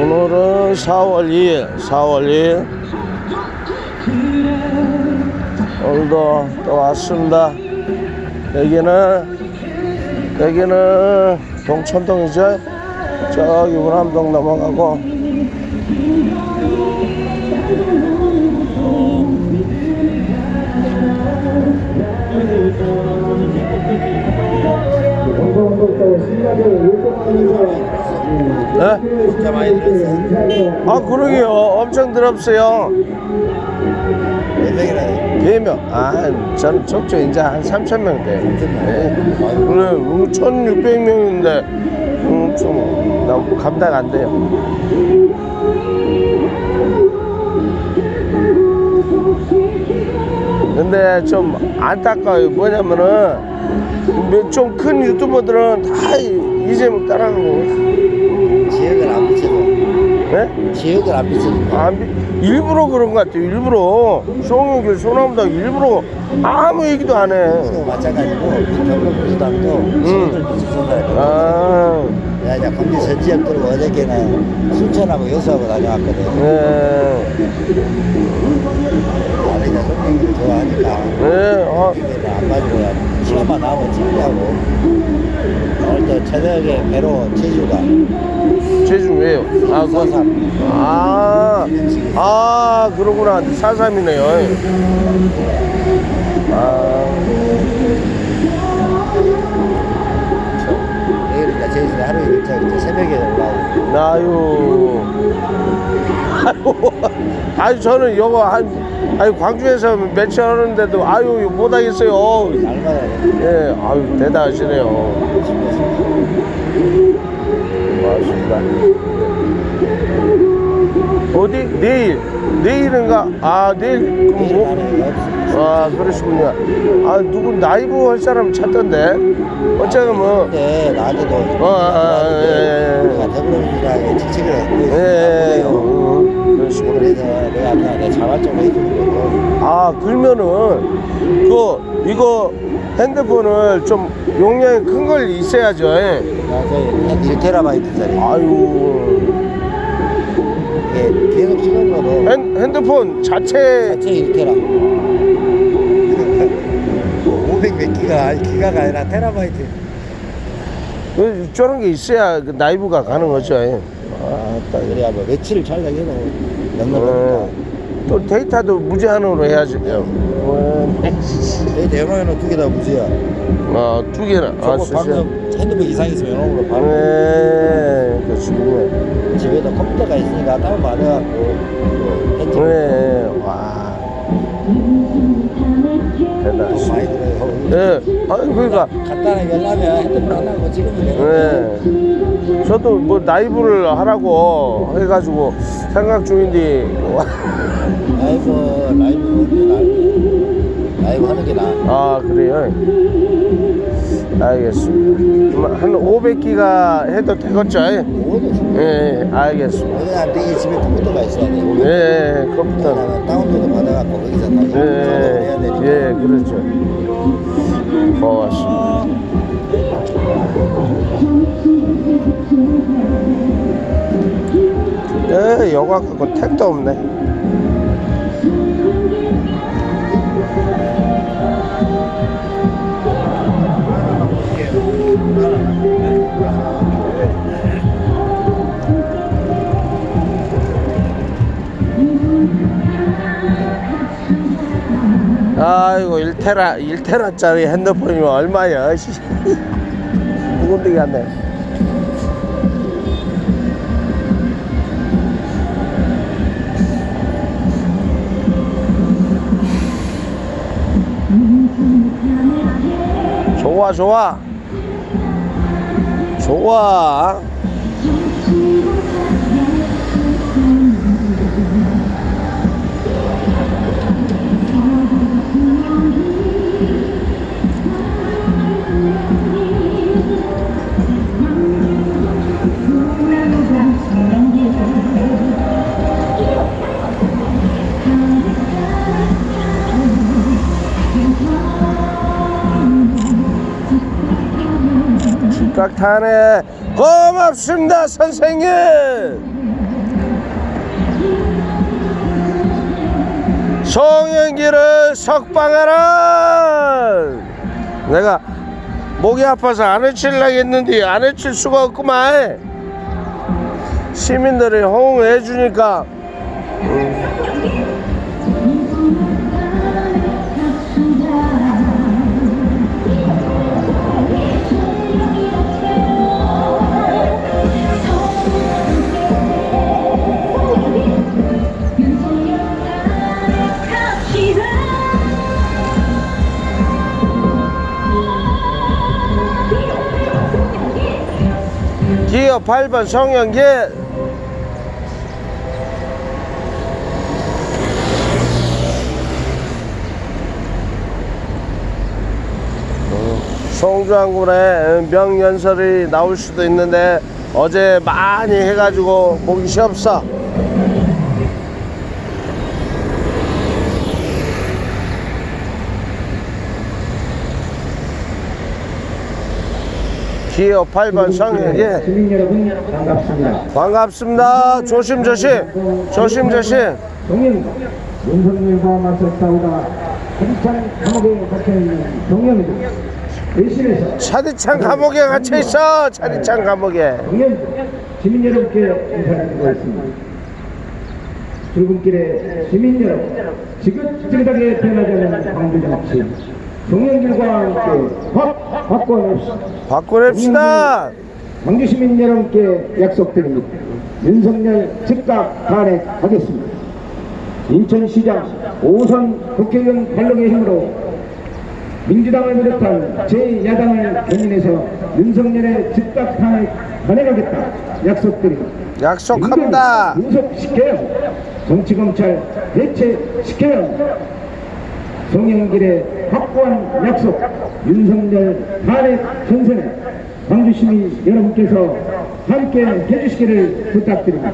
오늘은 4월 2일 오늘도 또 왔습니다. 여기는 동천동이죠. 저기 우남동 넘어가고 네? 진짜 많이 들었어요. 아 그러게요. 엄청 더럽어요. 몇 명이나? 4명. 아 저는 적죠. 이제 한 3,000명 돼. 네. 그래 1,600명인데 좀 너무 감당 안 돼요. 근데 좀 안타까워요. 뭐냐면은 좀 큰 유튜버들은 다 이재명 따라가고. 지역을 안 비춰서. 네? 지역을 안 비춰서. 일부러 그런 것 같아요. 일부러 송영길 소나무다 일부러 아무 얘기도 안 해. 또 마찬가지고 경북부담도 지역을 비춰서. 아, 야, 광주 전 지역들은 어저께는 순천하고 여수하고 다녀왔거든. 네, 나는 이제 손님들이 좋아하니까. 네, 이게 안 가지고 시간만 나오면 찍자고. 오늘도 저녁에 배로 제주가. 제주 왜요? 아, 사삼. 그러구나. 4.3이네요. 내일 이제 제주도 하루 일정 이제 새벽에 올라오고. 아유, 저는 요거 광주에서 며칠 하는데도 못하겠어요. 날마다. 예, 대단하시네요. 고맙습니다. 어디? 내일인가? 내일 그럼 뭐? 그러시군요. 누구 라이브 할 사람 찾던데? 어쩌면 뭐. 근데 나한테도 내가 더불어민주당에 지책을 했고 그러시구나. 그래서 내가 그냥 자발적으로 해주는 거고. 그러면은 이거 핸드폰을 좀 용량이 큰 걸 있어야죠. 한 1TB짜리. 이게 계속 찍은 거도 핸드폰 자체 1TB. 500몇 기가가 아니라 테라바이트. 저런 게 있어야 그 라이브가 가는 거죠. 그래야 뭐 며칠을 촬영해도 넉넉하니까. 또 데이터도 무제한으로 해야지. 내 대망에는 2개 다 무지야. 2개나. 방금 핸드폰 이상 있으면 영업으로 바로. 네, 그렇군요. 집에도 컴퓨터가 있으니까 다운 받아갖고 편집. 네, 와. 대단하시네. 많이 들어요. 네, 그러니까. 간단하게 하려면 핸드폰 하나고 찍으면 되는데. 네. 저도 뭐 라이브를 하라고 해가지고 생각 중인데. 라이브 하는 게 나아. 그래요? 알겠습니다. 한 500기가 해도 되겠죠? 예, 알겠습니다. 그냥 네 집에 컴퓨터가 있어야 돼. 예, 컴퓨터. 다운로드 받아갖고 거기서 다 해야 되니까. 예, 그렇죠. 고맙습니다. 영화 갖고 택도 없네. 아이고 1테라짜리 핸드폰이면 얼마야? 누군데 갔네. 좋아. 깍타네. 고맙습니다 선생님. 송영길을 석방하라. 내가 목이 아파서 안 외치려고 했는데 안 외칠 수가 없구만. 시민들이 호응해 주니까. 기어 8번 송영길. 송주항군에 명연설이 나올 수도 있는데 어제 많이 해가지고 목이 쉬었어. 기어 8번 송영길. 시민 여러분 반갑습니다. 반갑습니다. 조심조심. 조심조심. 동현 윤석열과 맞서 싸우다 차디찬 감옥에 갇혀있는 동현이들 대신해서 차디찬 감옥에 갇혀있어. 차디찬 감옥에. 동현 시민 여러분께 인사드리고 있습니다. 출근길에 시민 여러분 지긋지긋하게 변하지 않는 광주 정치 동현들과 함께 확 바꿔냅시다. 바꿔냅시다. 광주 시민 여러분께 약속드립니다. 윤석열 즉각 탄핵하겠습니다. 인천시장 5선 국회의원 발령의 힘으로 민주당을 비롯한 제2야당을 견인해서 윤석열의 즉각 탄핵하겠다 약속드립니다. 약속합니다. 분석시켜야 정치검찰 해체시켜야 합니다. 송영길의 확고한 약속 윤석열 탄핵 전선에 광주시민 여러분께서 함께 해주시기를 부탁드립니다.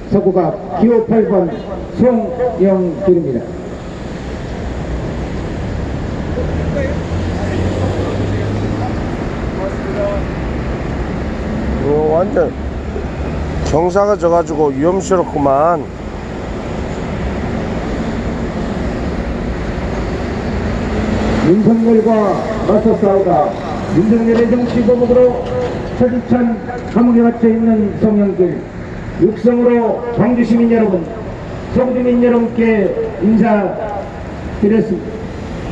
서구가 기호 8번 송영길입니다. 완전 경사가 져가지고 위험스럽구만. 윤석열과 맞서 싸우다 윤석열의 정치 보복으로 차디찬 감옥에 갇혀있는 송영길 육성으로 광주 시민 여러분, 서구 주민 여러분께 인사드렸습니다.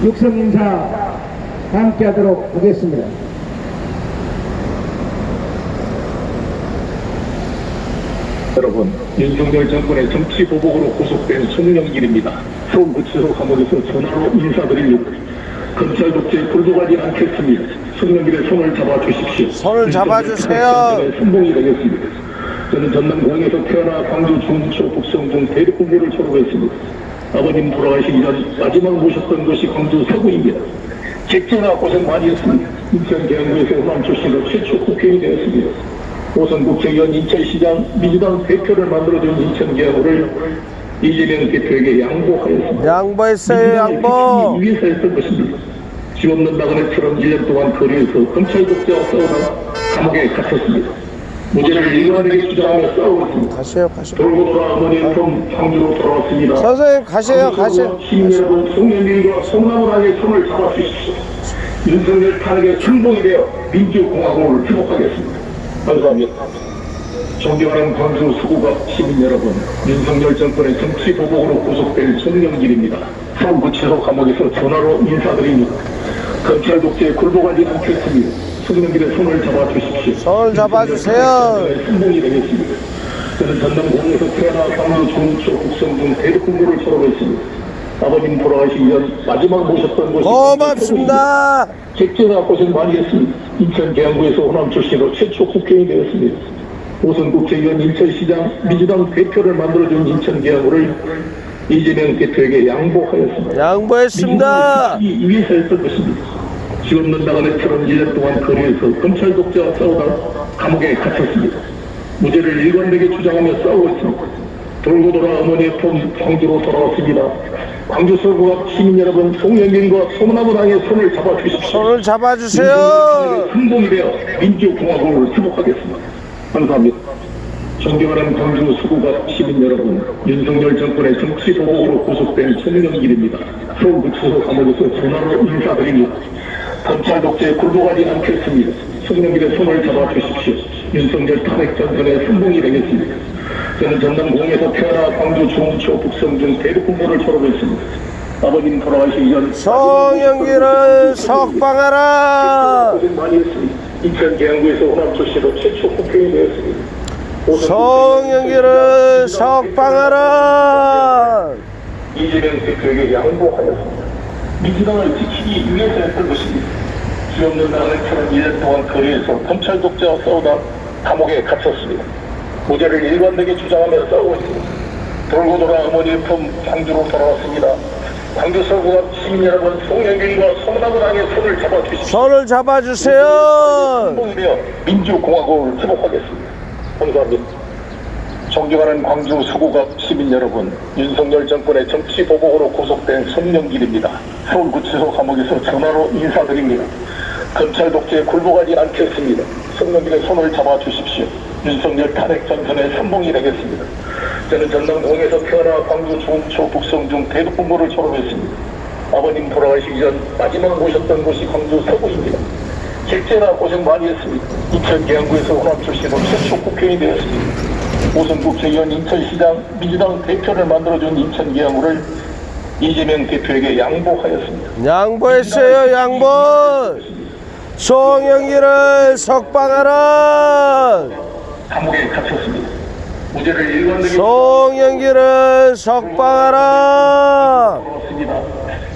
육성 인사 함께 하도록 하겠습니다. 여러분, 윤석열 정권의 정치 보복으로 구속된 송영길입니다. 서울구치소 감옥에서 전화로 인사드립니다. 검찰 독재에 굴복하지 않겠습니다. 송영길의 손을 잡아주십시오. 손을 잡아주세요. 순봉이 되겠습니다. 저는 전남공에서 태어나 광주 중초 북성 중 대립군부를 졸업했습니다. 아버님 돌아가시기 전 마지막 모셨던 곳이 광주 서구입니다. 객전화 고생 많이 했습니다. 인천 계양구에서 호남 출신으로 최초 국회의원이 되었습니다. 5선 국회의원 인천시장 민주당 대표를 만들어준 인천 계양구를 이재명 대표에게 양보하였습니다. 양보했어요. 양보. 위해서 했던 것입니다. 집 없는 나그네처럼 1년 동안 거리에서 검찰 독재와 싸우다 감옥에 갇혔습니다. 무죄를 일관하게 주장하며 싸우고 있습니다. 가세요. 가세요. 돌고 돌아 어머니의 품 광주로 돌아왔습니다. 선생님 가세요. 가세요. 시민 여러분, 송영길과 송나무랑의 손을 잡아주십시오. 윤석열 탄핵의 순봉이 되어 민주공화국을 회복하겠습니다. 감사합니다. 존경하는 광주 서구갑 시민 여러분, 윤석열 정권의 정치 보복으로 구속된 송영길입니다. 서울구치소 감옥에서 전화로 인사드립니다. 검찰 독재에 굴복하지 않겠습니다. 송영길의 손을 잡아주십시오. 손을 잡아주세요. 순봉이 되겠습니다. 저는 전남공에서 태어나 광주 중초 국성 중 대립군부를 졸업했습니다. 아버님 돌아가시기 전 마지막 모셨던 곳이 고맙습니다. 객전화 고생 많이 했습니다. 인천 계양구에서 호남 출신으로 최초 국회의원이 되었습니다. 5선 국회의원 인천시장 민주당 대표를 만들어준 인천 계양구를 이재명 대표에게 양보하였습니다. 양보했습니다. 이 위해서 했던 것입니다. 집 없는 나그네처럼 1년 동안 거리에서 검찰 독재와 싸우다 감옥에 갇혔습니다. 무죄를 일관되게 주장하며 싸우고 있습니다. 돌고 돌아 어머니의 품 광주로 돌아왔습니다. 광주 서구갑 시민 여러분, 송영길과 송나무당의 손을 잡아주십시오. 손을 잡아주세요. 순봉이 되어 민주공화국을 회복하겠습니다. 감사합니다. 존경하는 광주 서구갑 시민 여러분, 윤석열 정권의 정치 보복으로 구속된 송영길입니다. 서울구치소 감옥에서 전화로 인사드립니다. 검찰 독재에 굴복하지 않겠습니다. 송영길의 손을 잡아주십시오. 윤석열 탄핵 전선의 선봉이 되겠습니다. 저는 전남 공에서 태어나 광주 중초 북성중 대륙군부를 졸업했습니다. 아버님 돌아가시기 전 송영길을 석방하라. 고생 많이 했습니다. 인천 계양구에서 호남 출신으로 최초 국회의원이 되었습니다. 송영길을 석방하라. 이재명 대표에게 양보하였습니다. 민주당을 지키기 위해서였던 것입니다. 수없는 나날처럼 1년 동안 거리에서 검찰 독재와 싸우다 감옥에 갇혔습니다. 무죄를 일관되게 주장하며 싸우고 있습니다. 돌고 돌아 어머니의 품 광주로 돌아왔습니다. 광주 서구갑 시민 여러분, 송영길과 송나무당의 손을 잡아주십시오. 손을 잡아주세요. 선봉이 되어 민주공화국을 회복하겠습니다. 감사합니다. 존경하는 광주 서구갑 시민 여러분, 윤석열 정권의 정치 보복으로 구속된 송영길입니다. 서울구치소 감옥에서 전화로 인사드립니다. 검찰 독재에 굴복하지 않겠습니다. 송영길의 손을 잡아주십시오. 윤석열 탄핵 전선의 선봉이 되겠습니다. 저는 전남공에서 태어나 광주 중초 북성중 대륙군부를 졸업했습니다. 아버님 돌아가시기 전 마지막 모셨던 곳이 광주 서구입니다. 객제나 고생 많이 했습니다. 인천 계양구에서 호남 출신으로 최초 국회의원이 되었습니다. 오선 국회의원 인천시장 민주당 대표를 만들어준 인천 계양구를 이재명 대표에게 양보하였습니다. 양보했어요. 양보. 송영길을 석방하라. 감옥에 갇혔습니다. 무죄를 일관되게 송영길을 석방하라. 그렇습니다.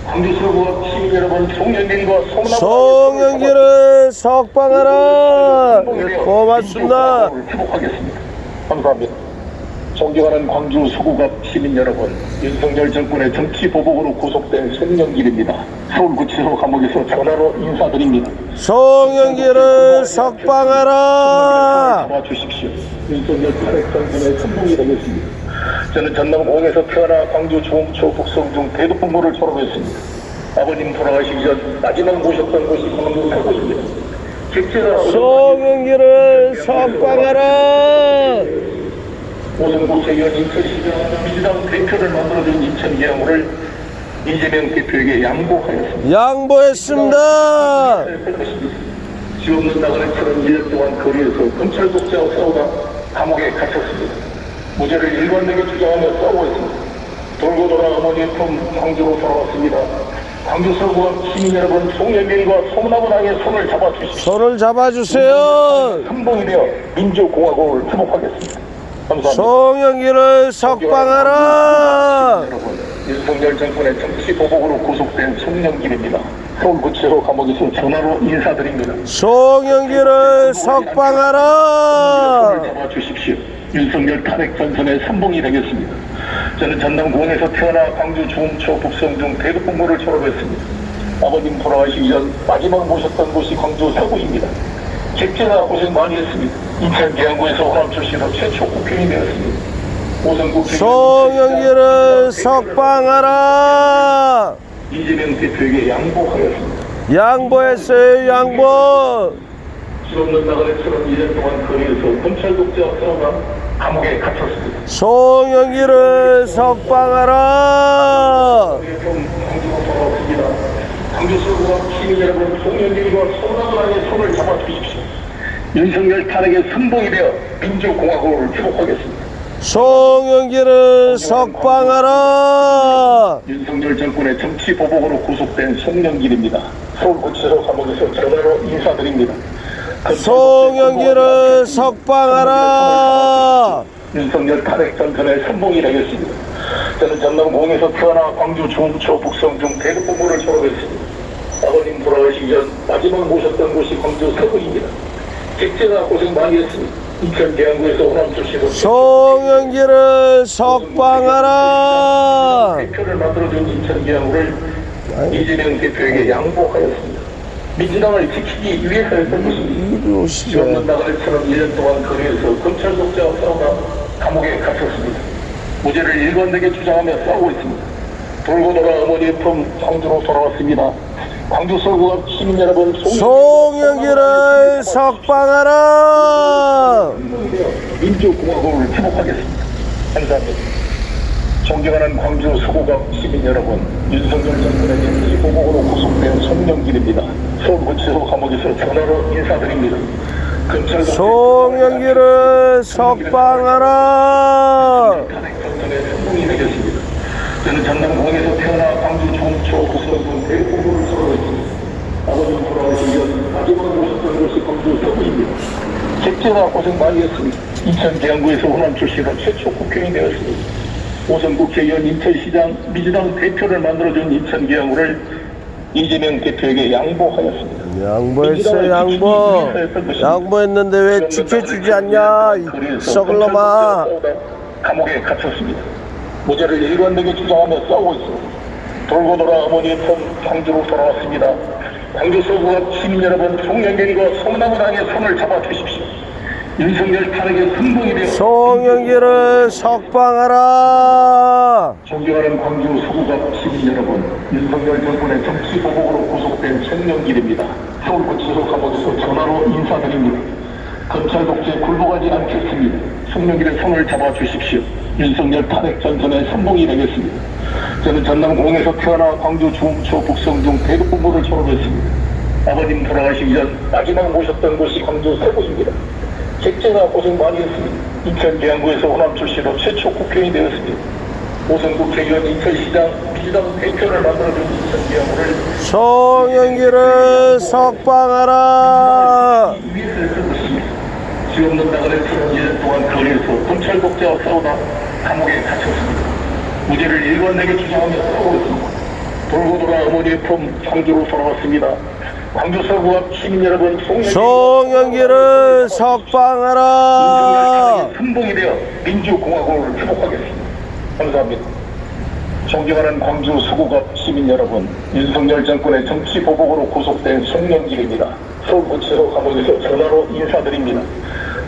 광주 서구 시민 여러분, 송영길과 송영길을 석방하라. 고맙습니다. 회복하겠습니다. 감사합니다. 존경하는 광주 서구갑 시민 여러분, 윤석열 정권의 정치 보복으로 구속된 송영길입니다. 서울구치소 감옥에서 전화로 인사드립니다. 송영길을 석방하라. 잡아주십시오. 윤석열 탄핵 전선의 선봉이 되겠습니다. 저는 전남공에서 태어나 광주 중초 북성중 대륙군부를 졸업했습니다. 아버님 돌아가시기 전 마지막 모셨던 곳이 광주 서구입니다. 송영길을 석방하라. 오선 국회의원 인천시장 민주당 대표를 만들어준 인천 계양구를 이재명 대표에게 양보하였습니다. 양보했습니다. 지없는 나그네처럼 1년 동안 거리에서 검찰 독재와 싸우다 감옥에 갇혔습니다. 무죄를 일관되게 주장하며 싸우고 있습니다. 돌고 돌아 어머니의 품 광주로 돌아왔습니다. 광주 서구갑 시민 여러분, 송영길과 송나무당의 손을 잡아주십시오. 손을 잡아주세요. 선봉이 되어 민주공화국을 회복하겠습니다. 감사합니다. 송영길을 석방하라. 여러분, 윤석열 정권의 정치 보복으로 구속된 송영길입니다. 서울구치소 감옥에서 전화로 인사드립니다. 송영길을 석방하라. 손을 잡아주십시오. 윤석열 탄핵 전선의 선봉이 되겠습니다. 저는 전남공에서 태어나 광주 중초 북성중 대륙군부를 졸업했습니다. 아버님 돌아가시기 전 마지막 모셨던 곳이 광주 서구입니다. 객제나 고생 많이 했습니다. 인천 계양구에서 호남 출신으로 최초 국회의원이 되었습니다. 오선 국회의원 송영길을 석방하라. 이재명 대표에게 양보하였습니다. 양보했어요. 양보. 지없는 나그네처럼 1년 동안 거리에서 검찰 독재와 싸우다 감옥에 갇혔습니다. 송영길을 석방하라. 광주로 돌아왔습니다. 광주 서구갑 시민 여러분, 송영길과 송나무당의 손을 잡아주십시오. 윤석열 탄핵의 선봉이 되어 민주공화국을 회복하겠습니다. 송영길을 석방하라. 윤석열 정권의 정치 보복으로 구속된 송영길입니다. 서울구치소 감옥에서 전화로 인사드립니다. 송영길을 석방하라. 윤석열 탄핵 전선의 선봉이 되겠습니다. 저는 전남공에서 태어나 광주 중초 북성중 대륙군부를 졸업했습니다. 아버님 돌아가시기 전 마지막 모셨던 곳이 광주 서구입니다. 객제나 고생 많이 했습니다. 인천 계양구에서 호남 출신으로 송영길을 석방하라. 대표를 만들어준 인천 계양구를 이재명 대표에게 양보하였습니다. 민주당을 지키기 위해서였던 것입니다. 지없는 나그네처럼 1년 동안 거리에서 검찰 독재와 싸우다 감옥에 갇혔습니다. 무죄를 일관되게 주장하며 싸우고 있습니다. 돌고 돌아 어머니의 품 광주로 돌아왔습니다. 광주 서구갑 시민 여러분, 송영길을 석방하라. 민주공화국을 회복하겠습니다. 감사합니다. 존경하는 광주 서구갑 시민 여러분, 윤석열 정권의 정치 보복으로 구속된 송영길입니다. 서울구치소 감옥에서 전화로 인사드립니다. 검찰 송영길을 석방하라. 탄핵전선에 성공이 되겠습니다. 저는 전남공에서 태어나 광주 종초 구성군 대구를 서로했습니다. 아버님 돌아가신 전 마지막으로 오셨던 곳이 광주 서구입니다. 객제가 고생 많이 했습니다. 인천 계양구에서 호남 출신으로 최초 국회의원이 되었습니다. 오선 국회의원 인천시장 민주당 대표를 만들어준 인천 계양구를 이재명 대표에게 양보하였습니다. 양보했어, 양보했는데 왜 지켜주지 않냐, 이 썩을 놈아. 감옥에 갇혔습니다. 무죄를 일관되게 주장하며 싸우고 있습니다. 돌고 돌아 어머니의 품 광주로 돌아왔습니다. 광주 서구갑 시민 여러분, 송영길과 송나무당의 손을 잡아주십시오. 윤석열 탄핵의 선봉이 되어 송영길을 석방하라. 존경하는 광주 서구갑 시민 여러분, 윤석열 정권의 정치 보복으로 구속된 송영길입니다. 서울구치소 감옥에서 전화로 인사드립니다. 검찰 독재에 굴복하지 않겠습니다. 송영길의 손을 잡아주십시오. 윤석열 탄핵 전선의 선봉이 되겠습니다. 저는 전남공에서 태어나 광주 중초 북성중 대구부를 졸업했습니다. 아버님 돌아가시기 전 마지막 모셨던 곳이 광주 서구입니다. 객제가 고생 많이 했습니다. 인천 계양구에서 호남 출신으로 최초 국회의원이 되었습니다. 오선 국회의원 인천시장 민주당 대표를 만들어준 인천 계양구를 송영길을 석방하라. 위해서 했던 것입니다. 지없는 나그네 1년 동안 거리에서 검찰 독재와 싸우다 감옥에 갇혔습니다. 무죄를 일관되게 주장하며 싸우고 있습니다. 돌고 돌아 어머니의 품 광주로 돌아왔습니다. 광주 서구갑 시민 여러분, 송영길을 석방하라. 선봉이 되어 민주공화국을 회복하겠습니다. 감사합니다. 존경하는 광주 서구갑 시민 여러분, 윤석열 정권의 정치 보복으로 구속된 송영길입니다. 서울구치소 감옥에서 전화로 인사드립니다.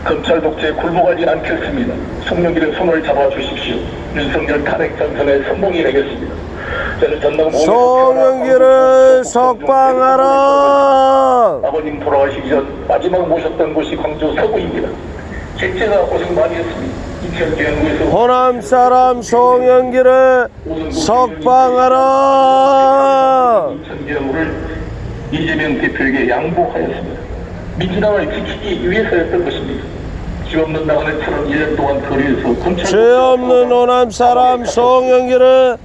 검찰 독재에 굴복하지 않겠습니다. 송영길의 손을 잡아주십시오. 윤석열 탄핵 전선의 선봉이 되겠습니다. 저는 전남 송영길을 석방하라. 아버님 돌아가시기 전 마지막 모셨던 곳이 광주 서구입니다. 객제가 고생 많이 했습니다. 인천 계양구에서 호남 사람 송영길을 석방하라. 인천 계양구를 이재명 대표에게 양보하였습니다. 민주당을 지키기 위해서였던 것입니다. 죄 없는 나그네처럼 1년 동안 거리에서 검찰 죄 없는 호남 사람 송영길을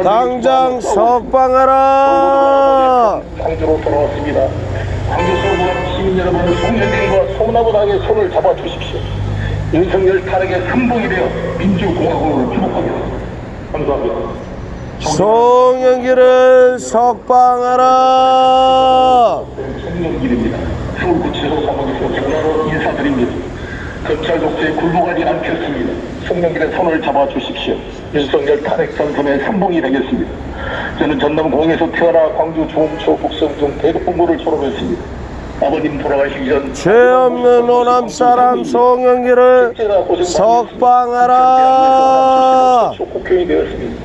당장 석방하라. 광주로 돌아왔습니다. 광주 서구갑 시민 여러분, 송영길과 송나무당의 손을 잡아주십시오. 윤석열 탄핵의 선봉이 되어 민주공화국을 회복하겠습니다. 감사합니다. 송영길을 석방하라. 송영길입니다. 서울구치소 감옥에서 전화로 인사드립니다. 검찰 독재에 굴복하지 않겠습니다. 송영길의 손을 잡아주십시오. 윤석열 탄핵 전선의 선봉이 되겠습니다. 저는 전남공에서 태어나 광주 중초 북성중 대구부를 졸업했습니다. 아버님 돌아가시기 전 죄 없는 호남 사람 송영길을 석방하라. 최초 국회의원이 되었습니다.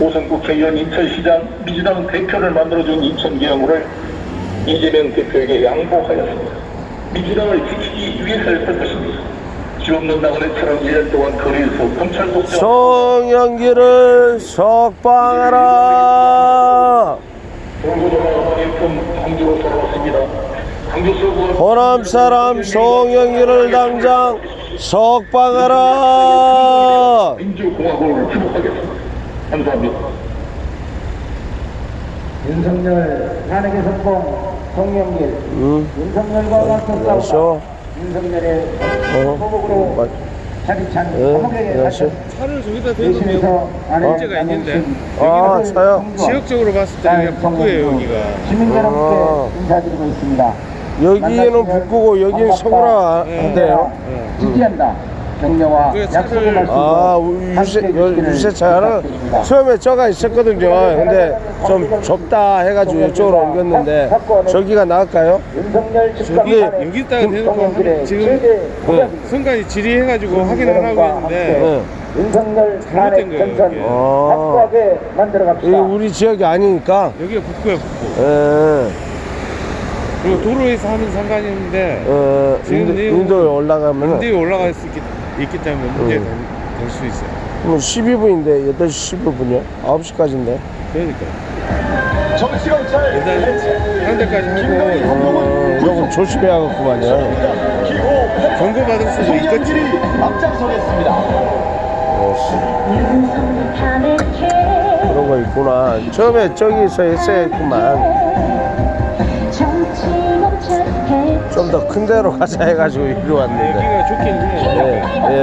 오선 국회의원 인천시장 민주당 대표를 만들어준 인천계양구를 이재명 대표에게 양보하였습니다. 민주당을 지키기 위해서였던 것입니다. 죄 없는 나그네처럼 1년 동안 거리에서 검찰 독재 송영길을 석방하라. 돌고 돌아 어머니의 품 광주로 돌아왔습니다. 광주 서구갑 호남 사람 송영길을 당장 석방하라. 민주공화국을 회복하겠습니다. 감사합니다. 윤석열 탄핵의 선봉 송영길, 윤석열과 맞서 싸우다 윤석열의 보복으로 차디찬 감옥에 갇혀 차를 저기다 대놓으면 대신해서 문제가 있는데 아, 차요? 지역적으로 봤을 때 그냥 북구예요 여기가. 시민 여러분께 인사드리고 있습니다. 여기는 북구고 여기는 서구라 한대요. 지지한다. 격려와 그래, 약속의 말씀으로 아, 유세차는 처음에 저가 있었거든요. 근데 좀 좁다 해가지고 이쪽으로 옮겼는데 저기가 나을까요? 윤석열 저기 여기 있다가 대놓고 지금 선관위 질의해가지고 확인 안 하고 있는데 윤석열 탄핵 거예요, 전선 이게. 확고하게 만들어 이게 갑시다. 우리 지역이 아니니까. 여기가 북구야 북구. 예. 그리고 도로에서 하는 상관이 있는데 지금 인도에 올라가면은 인도에 올라갈 수 있기 있기 때문에 문제가 될 수 있어요. 그럼 12분인데 8시 15분이요? 9시까지인데. 그러니까 일단 하는 데까지 하고 조금 조심해야겠구만요. 경고받을 수도 있겠지. 그런 거 있구나. 처음에 저기서 했어야겠구만. 좀 더 큰 데로 가자 해가지고 이리 왔는데. 여기가 좋긴 해. 예.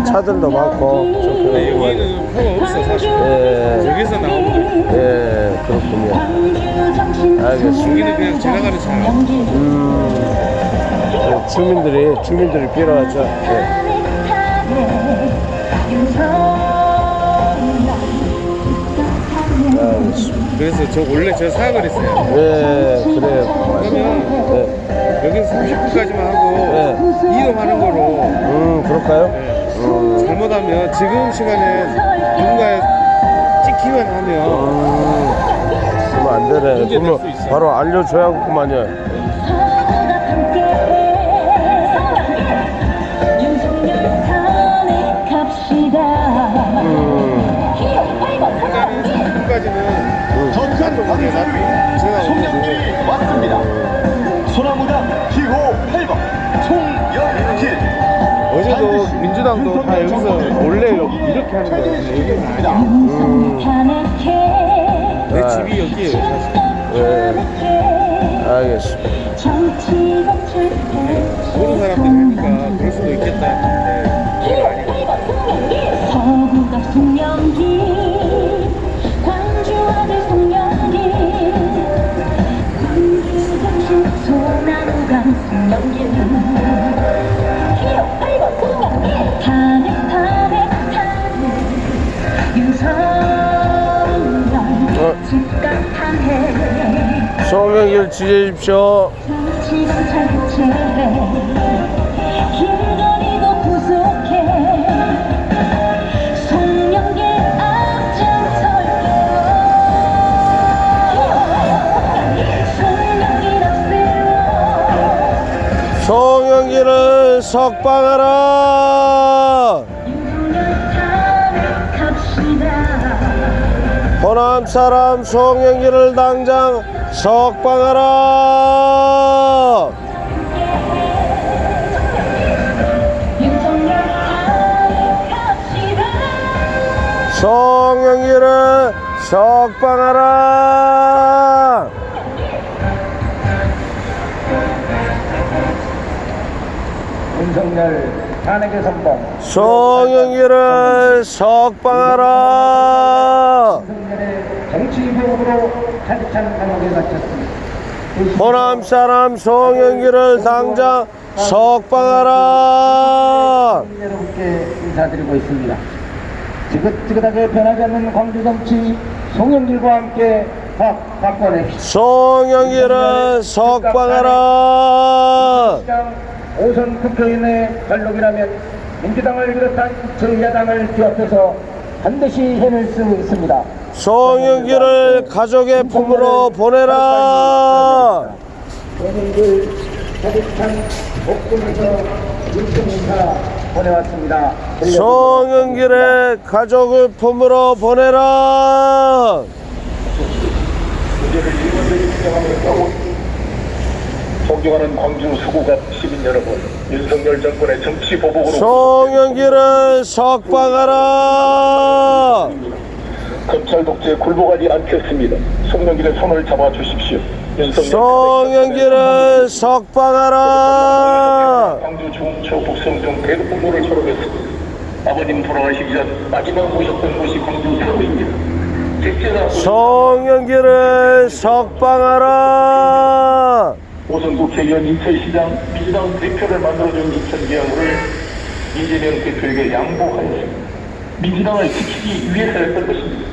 차들도 많고. 좀 근데 그렇구만. 여기는 표가 없어 사실. 예. 여기서 나오는 거. 예, 그렇군요. 알겠습니다. 여기는 그냥 지나가는 차. 주민들이 필요하죠. 예. 알겠습니다. 그래서 저 원래 저 사각을 했어요. 예, 그래요. 그러면 예. 여기서 30분까지만 하고 네. 이동하는 거로 그럴까요? 잘못하면 지금 시간에 누군가에 찍히면 하면 그러면 안 되네. 문제 될 그러면 수 있어. 바로 알려줘야겠구만요. 일단은 30분까지는 전산도 못해 제가 오고 왔습니다. 소나무당 기호 8번 송영길. 어제도 민주당도 다 여기서 원래 이렇게 하는 거예요. 여기는 아니에요. 내 집이 여기에요 사실. 예. 알겠습니다. 모르는 사람들이 하니까 그럴 수도 있겠다 했는데 그건 아니고 서구가 송영길 광주 아들 송영길 광주 정신 소나무강 송영길 기호 8번 송영길 탄핵 윤석열 즉각 탄핵 송영길 지지해주십시오. 정치검찰 교체해 길거리도 구속해 송영길 앞장설게요 송영길 앞세워 송영길을 석방하라. 윤석열 탄핵합시다 호남 사람 송영길을 당장 석방하라. 윤석열 탄핵합시다 송영길을 석방하라. 윤석열 탄핵의 선봉 송영길을 석방하라. 윤석열의 정치보복으로 가득 찬 감옥에 갇혔습니다. 호남 사람 송영길을 당장 석방하라. 여러분께 인사드리고 있습니다. 지긋지긋하게 변하지 않는 광주 정치 송영길과 함께 바꿔냅시다. 송영길을 석방하라. 시장 5선 국회의원의 관록이라면 민주당을 비롯한 제1야당을 뒤엎여서 반드시 해낼 수 있습니다. 송영길을 가족의 품으로 보내라. 송영길 가득찬 목동에서 윤통인사 보내왔습니다. 송영길의 가족의 품으로 보내라. 존경하는 광주 수구갑 시민 여러분, 윤석열 정권의 정치 보복으로 송영길을 석방하라. 검찰 독재에 굴복하지 않겠습니다. 송영길의 손을 잡아주십시오. 송영길을 석방하라. 광주 중초 북성 중 대륙 분노를 초록했습니다. 아버님 돌아가시기 전 마지막 모셨던 곳이 광주 서울입니다. 직제가 송영길을 석방하라. 오선 국회의원 인천시장 민주당 대표를 만들어준 인천 계양을 이재명 대표에게 양보하였습니다. 민주당을 지키기 위해서였던 것입니다.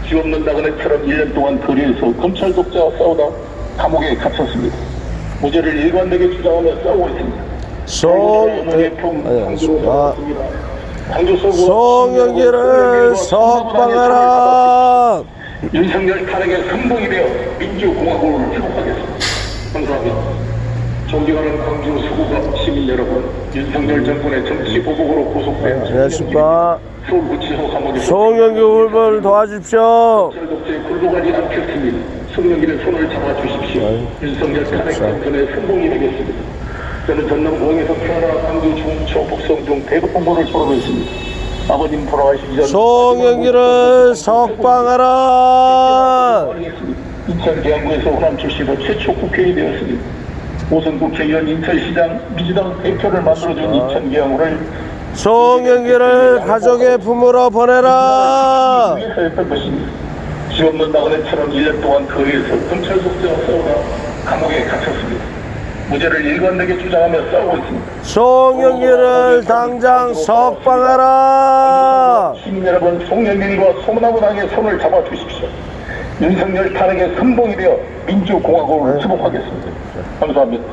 쥐 없는 나그네처럼 1년 동안 거리에서 검찰 독재와 싸우다 감옥에 갇혔습니다. 무죄를 일관되게 주장하며 싸우고 있습니다. 송영길을 석방하라. 윤석열 탄핵의 선봉이 되어 민주공화국을 회복하겠습니다. 감사합니다. 존경하는 광주 서구갑 시민 여러분, 윤석열 정권의 정치 보복으로 구속된 안녕하십니까. 서울구치소 감옥에서 송영기 후보를 도와주십시오. 독재 굴복하지 않겠습니다. 송영길의 손을 잡아주십시오. 윤석열 탄핵 정권의 선봉이 되겠습니다. 저는 전남 공항에서 태어나 광주 중초 북성 중 대구 공부를 졸업했습니다. 아버님 돌아가시기 전 송영기를 석방하라. 2000개항구에서 호남 출신으로 최초 국회의원이 되었습니다. 오선 국회의원 인천시장 민주당 대표를 만들어준 2000개항구를 송영기를 가족의 품으로 보내라. 위해서였던 것입니다. 지원문 나그네처럼 1년 동안 거리에서 검찰 독재와 싸우다 감옥에 갇혔습니다. 무죄를 일관되게 주장하며 싸우고 있습니다. 송영기를 당장 석방하라. 시민 여러분, 송영길과 소나무당의 손을 잡아주십시오. 윤석열 탄핵의 선봉이 되어 민주공화국을 수복하겠습니다. 감사합니다.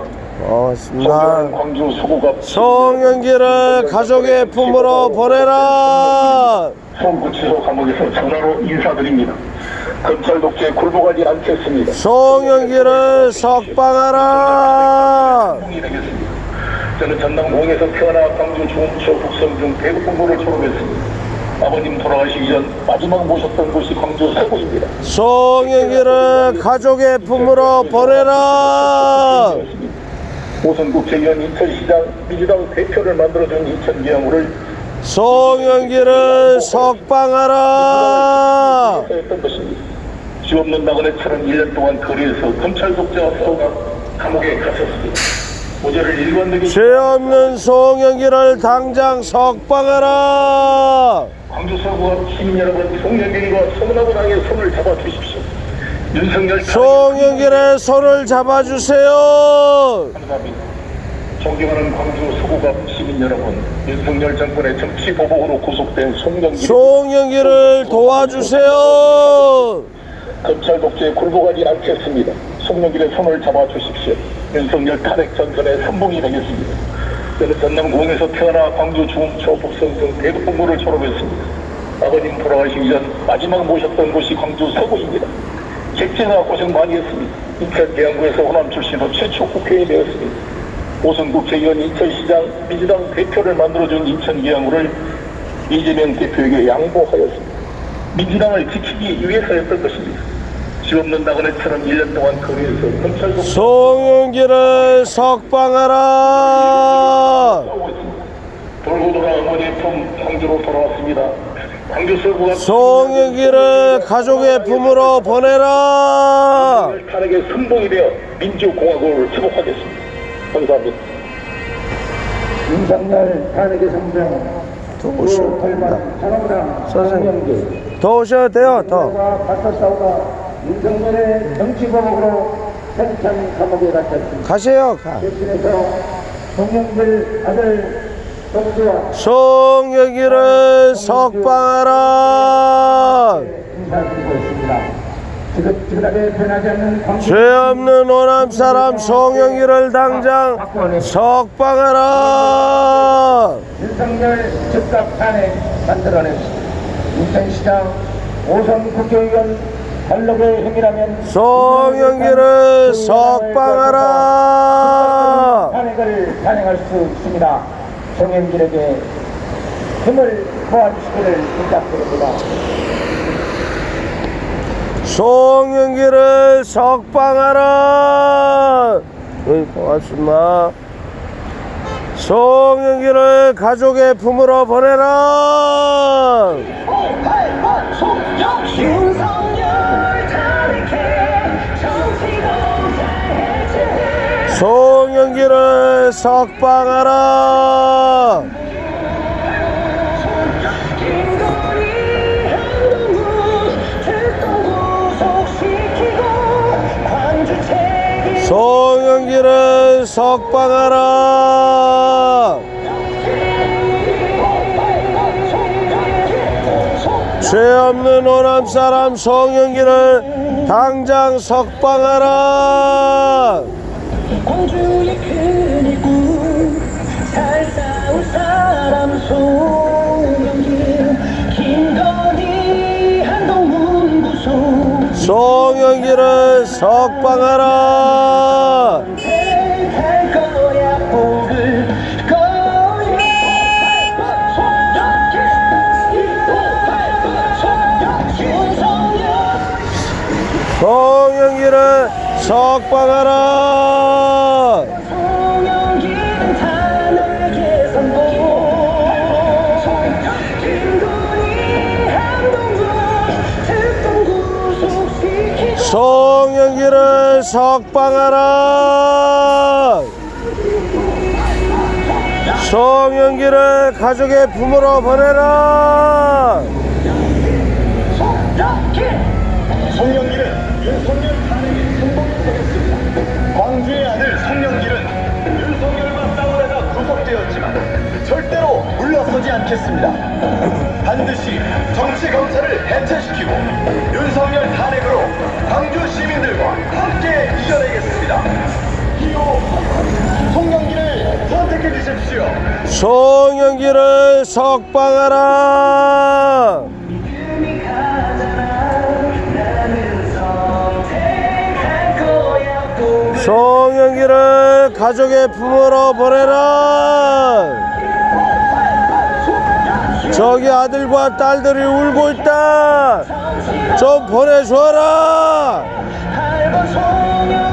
고맙습니다. 광주 서구갑 송영기를 가족의 품으로 보내라. 서울구치소 감옥에서 전화로 인사드립니다. 검찰 독재에 굴복하지 않겠습니다. 송영기를 석방하라. 되겠습니다. 저는 전남공에서 태어나 광주 중초 북성 중 대구 공부를 졸업했습니다. 아버님 돌아가시기 전 마지막 모셨던 곳이 광주 서구입니다. 송영기를 가족의 품으로 보내라. 오선 국회의원 인천시장 민주당 대표를 만들어준 인천기항구를 송영기를 석방하라. 했던 것입니다. 지 없는 나그네처럼 1년 동안 거리에서 검찰 독재와 싸우다 감옥에 갇혔습니다. 무죄를 일관되게 죄 없는 송영기를 당장 석방하라. 광주 서구와 시민 여러분, 송영길과 소나무당의 손을 잡아주십시오. 윤석열 송영길의 손을 잡아주세요. 감사합니다. 존경하는 광주 서구갑 시민 여러분, 윤석열 정권의 정치 보복으로 구속된 송영기를 도와주세요. 검찰 독재에 굴복하지 않겠습니다. 송영길의 손을 잡아주십시오. 윤석열 탄핵 전선의 선봉이 되겠습니다. 저는 전남공에서 태어나 광주 중초 북성 등 대구 공부를 졸업했습니다. 아버님 돌아가시기 전 마지막 모셨던 곳이 광주 서구입니다. 객지나 고생 많이 했습니다. 인천계양구에서 호남 출신으로 최초 국회의원이 되었습니다. 오선 국회의원 인천시장 민주당 대표를 만들어준 인천계양구를 이재명 대표에게 양보하였습니다. 민주당을 지키기 위해서였던 것입니다. 지 없는 나그네처럼 1년 동안 거리에서 검찰 독재 송영기를 석방하라. 돌고 돌아 어머니의 품 광주로 돌아왔습니다. 광주 서구가 송영기를 가족의 품으로 보내라. 탄핵의 선봉이 되어 민주공화국을 회복하겠습니다. 감사합니다. 윤석열 탄핵의 선봉 선생님 더 오셔도 돼요. 더. 맞서 싸우다 윤석열의 정치보복으로 편찬 감옥에 갇혔습니다. 가세요. 가. 대신해서 송영길 아들 동수와 송영기를 석방하라. 인사드리고 있습니다. 지긋지긋하게 변하지 않는 광주 죄 없는 호남 사람 송영기를 당장 석방하라. 윤석열 즉각 탄핵 만들어냈습니다. 인천시장 오선 국회의원 권력의 힘이라면 송영기를 석방하라. 탄핵을 단행할 수 있습니다. 송영길에게 힘을 모아주시기를 부탁드립니다. 송영기를 석방하라. 고맙습니다. 송영기를 가족의 품으로 보내라. 송영기를 석방하라. 송영기를 석방하라. 죄 없는 호남 사람 송영기를 당장 석방하라. 광주의 큰 꿈, 잘 싸운 사람 송영길, 김건희 한동훈 구속, 송영기를 석방하라. 탈 송영길을 석방하라. 송영길은 탄핵의 선봉 김건희 한동훈 특검 구속시키고 송영길을 석방하라. 송영길을 가족의 품으로 보내라. 송영길은 윤석열 탄핵의 승복에 서겠습니다. 광주의 아들 송영길은 윤석열과 싸우다가 구속되었지만 절대로 물러서지 않겠습니다. 반드시 정치 검찰을 해체시키고 윤석열 탄핵으로 광주 시민들과 함께 이겨내겠습니다. 기호 송영길을 선택해 주십시오. 송영길을 석방하라. 믿음이 가잖아 나는 선택할 거야 또 송영길을 가족의 품으로 보내라. 저기 아들과 딸들이 울고 있다. 좀 보내줘라. 밟아 송영